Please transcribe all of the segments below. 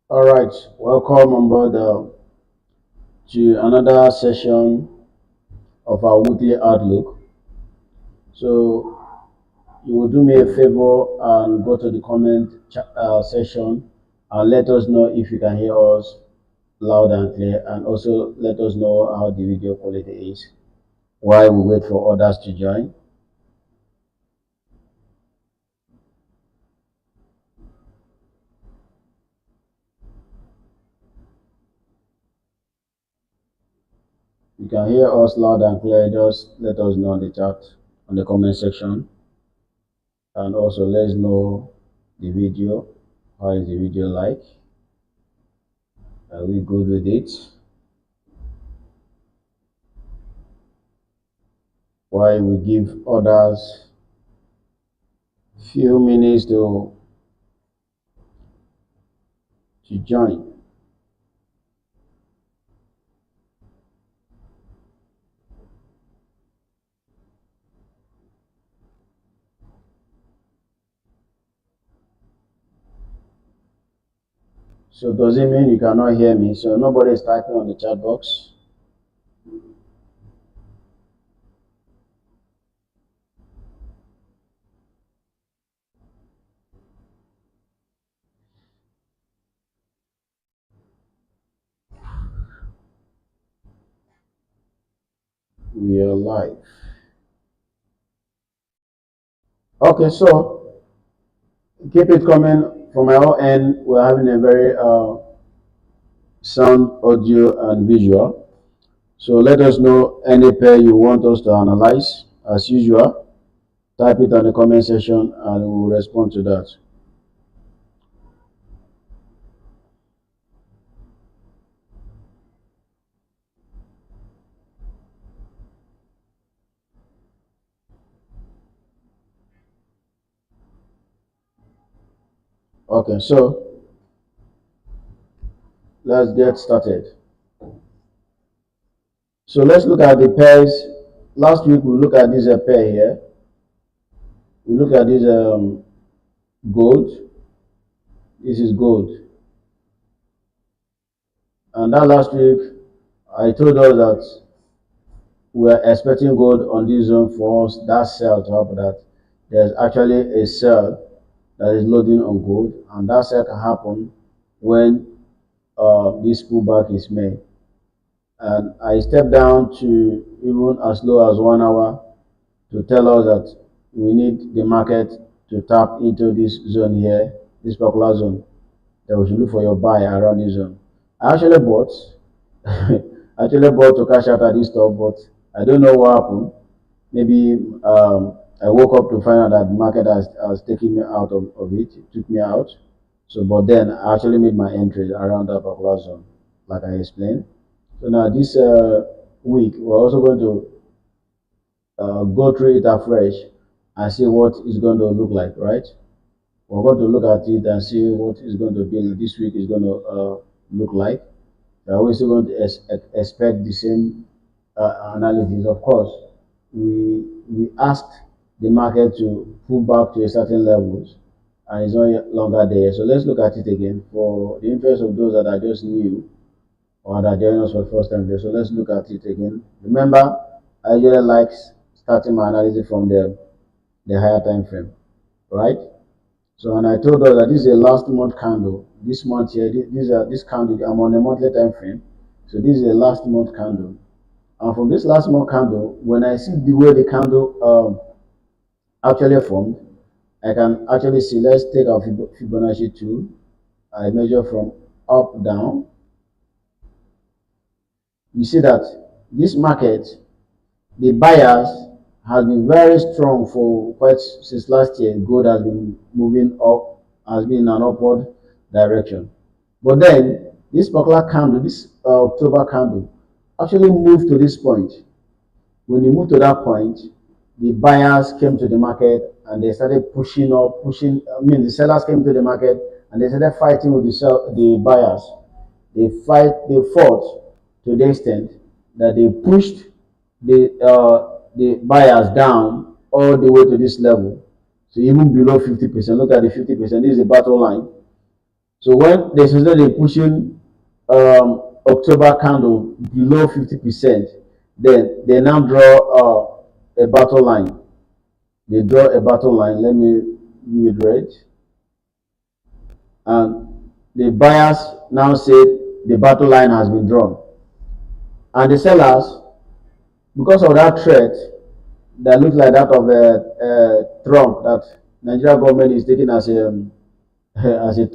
All right, welcome on board to another session of our weekly outlook. So, you will do me a favor and go to the section and let us know if you can hear us loud and clear, and also let us know how the video quality is while we wait for others to join. You can hear us loud and clear, just let us know on the chat, on the comment section, and also let us know the video. How is the video like? Are we good with it? While we give others few minutes to join. So does it mean you cannot hear me? So nobody is typing on the chat box. We are live. Okay, so keep it coming from my own end. We're having a very sound, audio, and visual. So let us know any pair you want us to analyze. As usual, type it on the comment section and we will respond to that. Okay, so let's get started. So let's look at the pairs. Last week we looked at this pair here. We look at this gold. This is gold. And that last week I told us that we are expecting gold on this zone for us, that sell to happen, that there's actually a sell that is loading on gold, and that sell can happen when this pullback is made. And I stepped down to even as low as 1 hour to tell us that we need the market to tap into this zone here, this particular zone, that we should look for your buy around this zone. I actually bought, actually bought to cash out at this stop, but I don't know what happened. Maybe I woke up to find out that the market has taken me out of it. It took me out. So, but then I actually made my entry around that particular zone, like I explained. So now this week, we're also going to go through it afresh and see what it's going to look like, right? We're going to look at it and see what is going to be this week is going to look like. We're also going to expect the same analysis. Of course, we asked the market to pull back to a certain levels, and it's no longer there. So let's look at it again for the interest of those that are just new or that join us for the first time there. So let's look at it again. Remember, I usually like starting my analysis from the higher time frame, right? So when I told us that this is a last month candle, this month here, this candle, I'm on a monthly time frame. So this is a last month candle. And from this last month candle, when I see the way the candle actually formed, I can actually see, let's take our Fibonacci tool. I measure from up down. You see that this market, the buyers has been very strong for quite since last year. Gold has been moving up, has been in an upward direction. But then this particular candle, this October candle, actually moved to this point. When you move to that point, the buyers came to the market and they started pushing up, pushing. I mean, the sellers came to the market and they started fighting with the buyers. They fought to the extent that they pushed the buyers down all the way to this level. So even below 50%, look at the 50%. This is the battle line. So when they succeeded in pushing October candle below 50%, then they now draw a battle line. They draw a battle line. Let me give it red. And the buyers now said the battle line has been drawn. And the sellers, because of that threat that looks like that of Trump, that Nigeria government is taking as a as a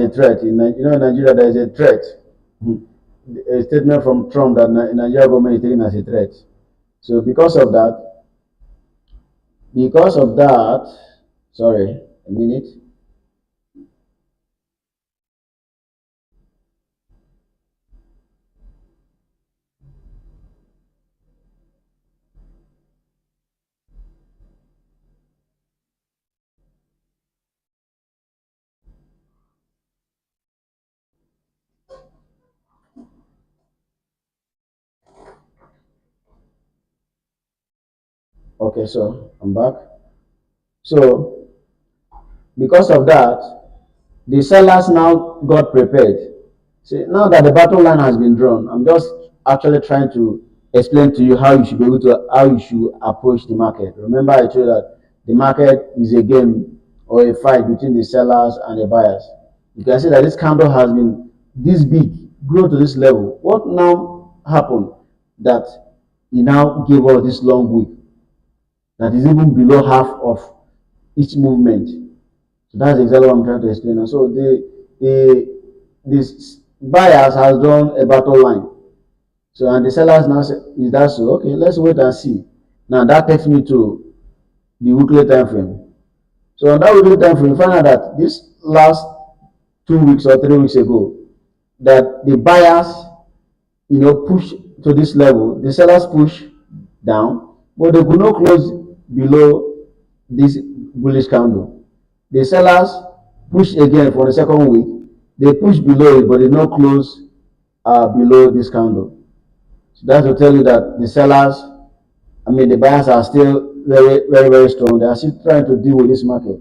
threat. In Nigeria, there is a threat. A statement from Trump that Nigeria government is taking as a threat. So because of that, sorry, a minute. Okay, so I'm back. So because of that, the sellers now got prepared. See, now that the battle line has been drawn, I'm just actually trying to explain to you how you should be able to how you should approach the market. Remember, I told you that the market is a game or a fight between the sellers and the buyers. You can see that this candle has been this big, grown to this level. What now happened that he now gave us this long wick that is even below half of each movement? So that's exactly what I'm trying to explain. And so the buyers has drawn a battle line. So and the sellers now say, is that so? Okay, let's wait and see. Now that takes me to the weekly time frame. So on that weekly time frame, we find out that this last 2 weeks or 3 weeks ago, that the buyers, push to this level, the sellers push down, but they could not close below this bullish candle. The sellers push again for the second week. They push below it, but they not close below this candle. So that's to tell you that the sellers, the buyers are still very, very, very strong. They are still trying to deal with this market.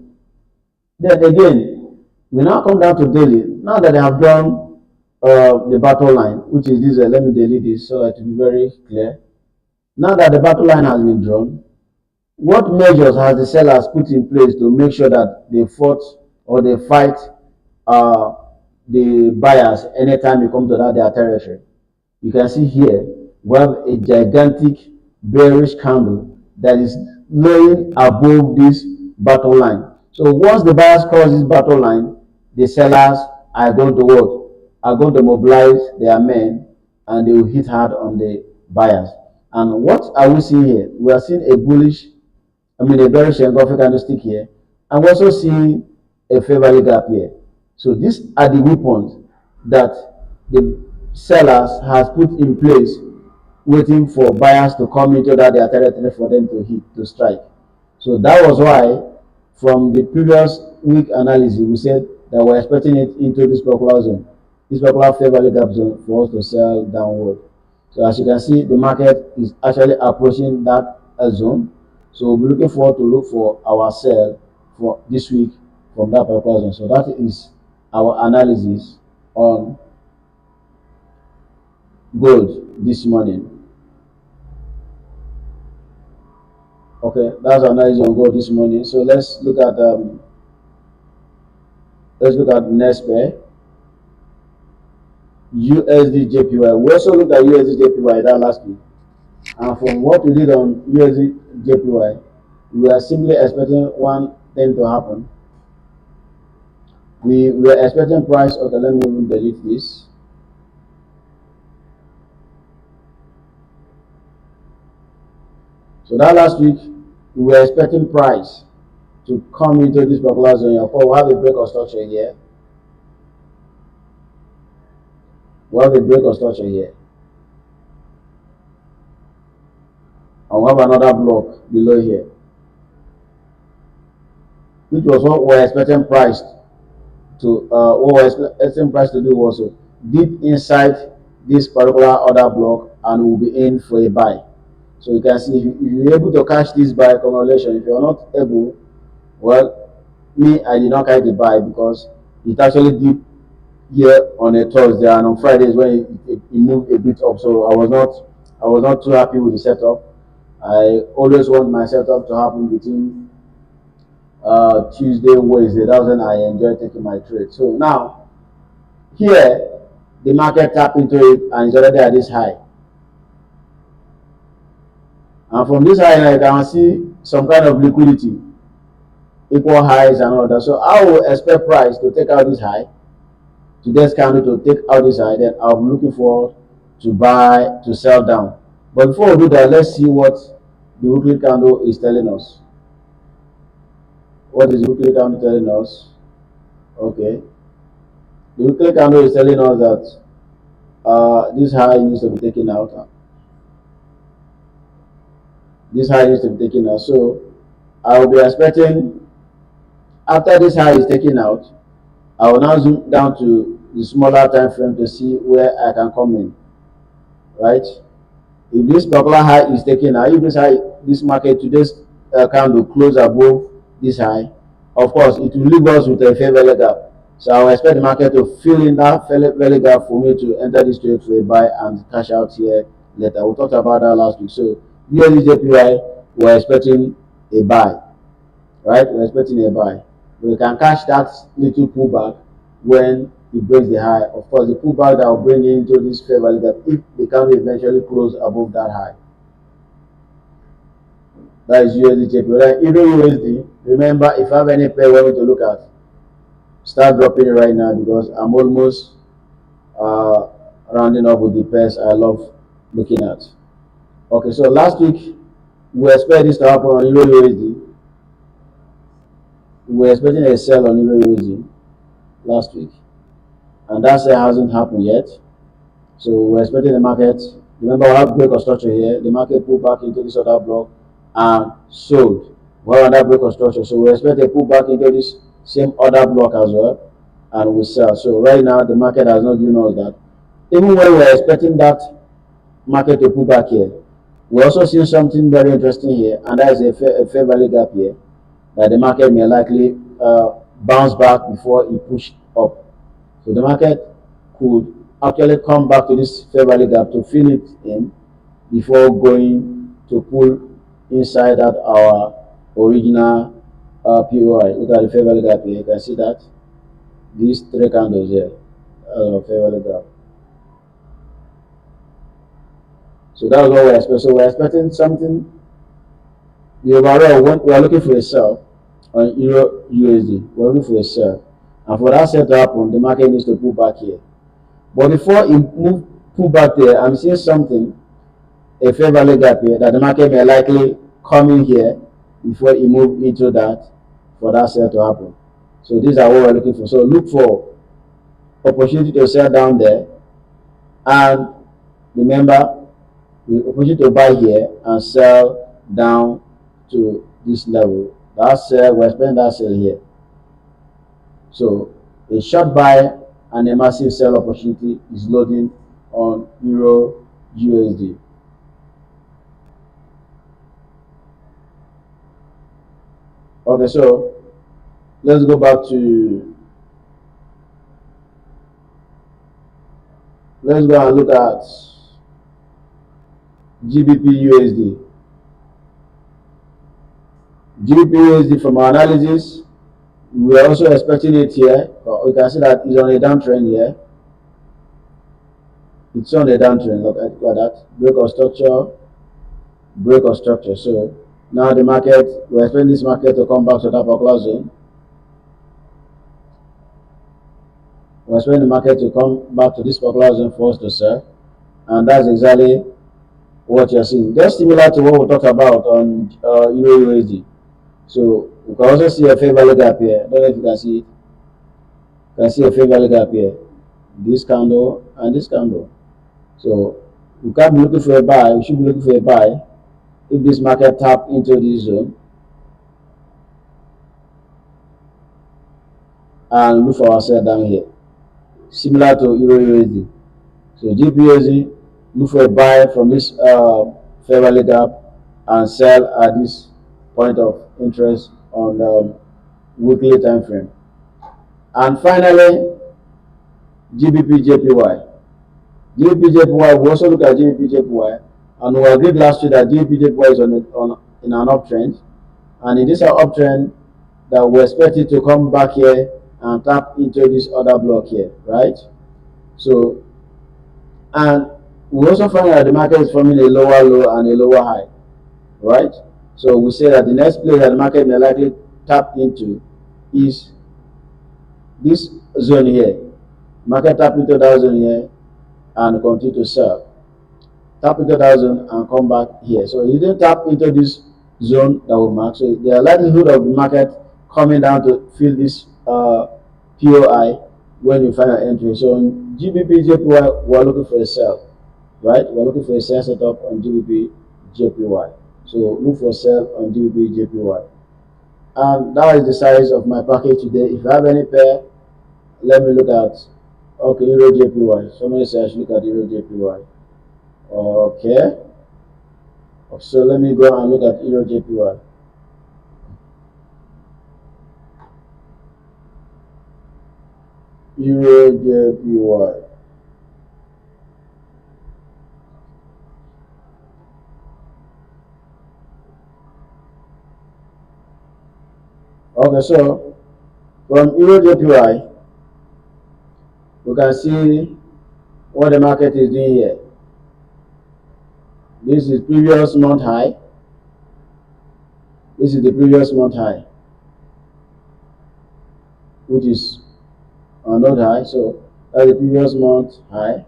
Then again, we now come down to daily. Now that they have done the battle line, which is this, let me delete this so that to be very clear. Now that the battle line has been drawn, what measures has the sellers put in place to make sure that they fought or they fight uh, the buyers anytime you come to that their territory? You can see here we have a gigantic bearish candle that is laying above this battle line. So once the buyers cross this battle line, the sellers are going to what? Are going to mobilize their men and they will hit hard on the buyers. And what are we seeing here? We are seeing a bullish, a bearish engulfing candlestick here, and we're also seeing a fair value gap here. So these are the weapons that the sellers has put in place, waiting for buyers to come into that their territory for them to hit, to strike. So that was why from the previous week analysis we said that we're expecting it into this particular zone, this particular fair value gap zone, for us to sell downward. So as you can see, the market is actually approaching that zone. So we'll be looking forward to look for our sell for this week from that particular zone. So that is our analysis on gold this morning. Okay, that's our analysis on gold this morning. So let's look at the next pair, USD JPY. We also looked at USD JPY that last week, and from what we did on USD JPY, we are simply expecting one thing to happen. We were expecting price. Okay, let me even delete this. So that last week we were expecting price to come into this particular zone. Of course, we'll have a break of structure here. We'll have a break of structure here. And we'll have another block below here, which was what we were expecting price to what we were expecting price to do was to dip inside this particular other block and we'll be in for a buy. So you can see if you're able to catch this buy, congratulations. If you're not able, well, me, I did not catch the buy because it actually dipped here on a Thursday, and on Fridays when it moved a bit up. So I was not too happy with the setup. I always want my setup to happen between Tuesday, Wednesday. That's when I enjoy taking my trade. So now here the market tap into it and it's already at this high. And from this high now you can see some kind of liquidity, equal highs and all that. So I will expect price to take out this high, today's candle to take out this high, then I'll be looking for to buy, to sell down. But before we do that, let's see what the weekly candle is telling us. What is the weekly candle telling us? Okay. The weekly candle is telling us that this high needs to be taken out. This high needs to be taken out. So I will be expecting after this high is taken out, I will now zoom down to the smaller time frame to see where I can come in. Right? If this particular high is taken out, if this high, this market today's candle close above this high, of course it will leave us with a fair value gap. So I will expect the market to fill in that fair value gap for me to enter this trade for a buy and cash out here later. We talked about that last week. So USD we're expecting a buy, right? We're expecting a buy. We can catch that little pullback when it breaks the high. Of course, the pullback that will bring you into this fair value gap if the candle eventually close above that high. That is USD. Then even USD, remember if I have any pair we want to look at, start dropping it right now because I'm almost rounding up with the pairs I love looking at. Okay, so last week we expect this to happen on Euro USD. We were expecting a sell on Euro USD last week, and that sell hasn't happened yet. So we're expecting the market. Remember, we have break of structure here. The market pulled back into this other block and sold. We're on that break of structure, so we expect a pullback into this same other block as well, and we sell. So right now, the market has not given us that. Even when we're expecting that market to pull back here, we're also seeing something very interesting here, and that is a fair value gap here that the market may likely bounce back before it push up. So the market could actually come back to this fair value gap to fill it in before going to pull inside that our original POI. Look at the fair value gap here. You can see that these three candles here, fair value gap. So that's what we're expecting. So we're expecting something. The overall, we are looking for a sell on Euro USD. We're looking for a sell, and for that sell to happen, the market needs to pull back here. But before it pull back there, I'm seeing something, a fair value gap here that the market may likely come in here before it move into that for that sell to happen. So these are what we're looking for. So look for opportunity to sell down there, and remember the opportunity to buy here and sell down to this level. That sell, we're expecting that sell here. So a short buy and a massive sell opportunity is loading on Euro USD. Okay, so let's go back to, let's go and look at GBP USD from our analysis, we are also expecting it here. We can see that it's on a downtrend here. It's on a downtrend. Look at that. Break of structure, break of structure. So now the market, we're expecting this market to come back to that particular zone. We're expecting the market to come back to this particular zone for us to sell. And that's exactly what you're seeing. Just similar to what we talked about on Euro USD. So you can also see a fair value gap here. I don't know if you can see it. You can see a fair value gap here. This candle and this candle. So we can't be looking for a buy. We should be looking for a buy if this market tap into this zone and look for ourselves down here. Similar to Euro USD. So GBPUSD, look for a buy from this fair value gap and sell at this point of interest on weekly time frame. And finally, GBP JPY. GBP JPY, we also look at GBP JPY, and we agreed last week that GBP JPY is in an uptrend, and in this uptrend that we expect it to come back here and tap into this other block here, right? So, and we also find that the market is forming a lower low and a lower high, right? So we say that the next place that the market may likely tap into is this zone here. Market tap into that zone here and continue to sell. Tap into that zone and come back here. So you didn't tap into this zone that will mark. So the likelihood of the market coming down to fill this POI when you find an entry. So on GBP JPY, we're looking for a sell, right? We're looking for a sell setup on GBP JPY. So look for sell on GBP JPY. And that is the size of my package today. If you have any pair, let me look at, okay, Euro JPY. Somebody says I should look at Euro JPY. Okay. So let me go and look at Euro JPY. Euro JPY. Okay, so from Euro JPY, we can see what the market is doing here. This is previous month high. This is the previous month high, which is another high. So that's the previous month high.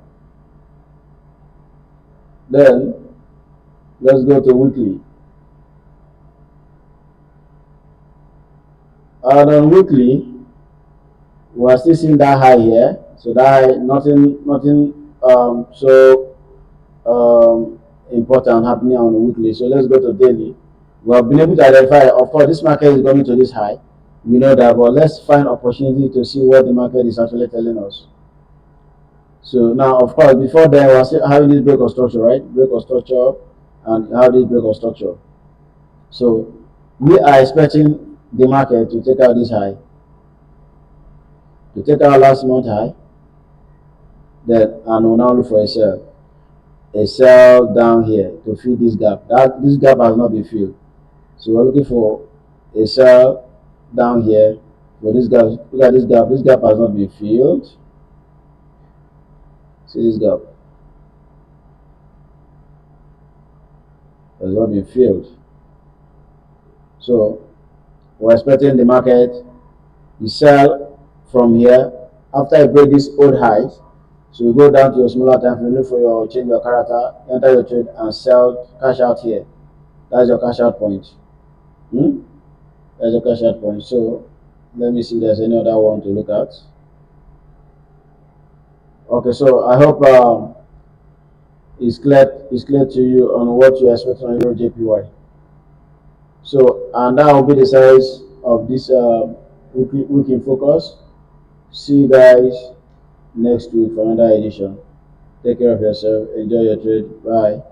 Then let's go to weekly. And on weekly, we are still seeing that high here. So that high, nothing so important happening on the weekly. So let's go to daily. We have been able to identify, of course, this market is going to this high. We know that, but let's find opportunity to see what the market is actually telling us. So now, of course, before then, we are still having this break of structure, right? Break of structure, and have this break of structure. So we are expecting the market to take out this high, to take out last month high, then and we'll now look for a sell down here to fill this gap. This gap has not been filled, so we're looking for a sell down here for this gap. Look at this gap. This gap has not been filled. See this gap has not been filled. So we're expecting the market to sell from here after I break this old highs. So you go down to your smaller time frame, look for your change your character, enter your trade and sell, cash out here. That's your cash out point. That's your cash out point. So let me see if there's any other one to look at. Okay, so I hope it's clear to you on what you expect on Euro JPY. So, and that will be the size of this week in focus. See you guys next week for another edition. Take care of yourself. Enjoy your trade. Bye.